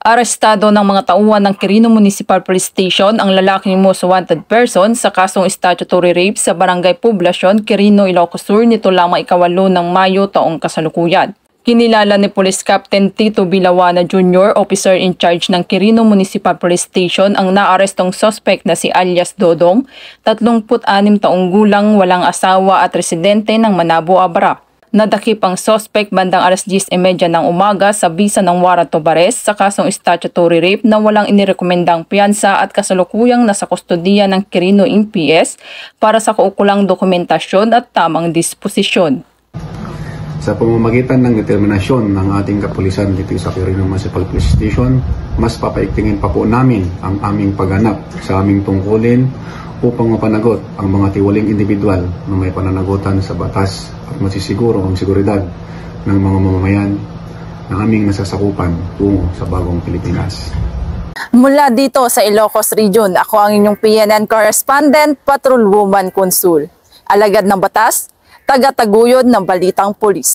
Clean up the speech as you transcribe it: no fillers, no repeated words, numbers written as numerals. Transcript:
Arestado ng mga tauhan ng Quirino Municipal Police Station ang lalaking most wanted person sa kasong statutory rape sa Barangay Poblacion, Quirino, Ilocos Sur nito lamang ika-8 ng Mayo taong kasalukuyan. Kinilala ni Police Captain Tito Bilawana Jr., officer in charge ng Quirino Municipal Police Station, ang naarestong suspect na si alias Dodong, 36 taong gulang, walang asawa at residente ng Manabo, Abra. Nadakip ang suspect bandang 10:30 ng umaga sa bisa ng warrant of arrest sa kasong statutory rape na walang inirekomendang piyansa at kasalukuyang nasa kustodiya ng Quirino MPS para sa kaukulang dokumentasyon at tamang disposisyon. Sa pamamagitan ng determinasyon ng ating kapulisan dito sa Quirino Municipal Police Station, mas papaigtingin pa po namin ang aming pagganap sa aming tungkulin upang mapanagot ang mga tiwaling individual na may pananagutan sa batas at masisiguro ang seguridad ng mga mamamayan na aming nasasakupan tungo sa bagong Pilipinas. Mula dito sa Ilocos Region, ako ang inyong PNN correspondent, Patrolwoman Consul. Alagad ng batas, taga-taguyod ng Balitang Pulis.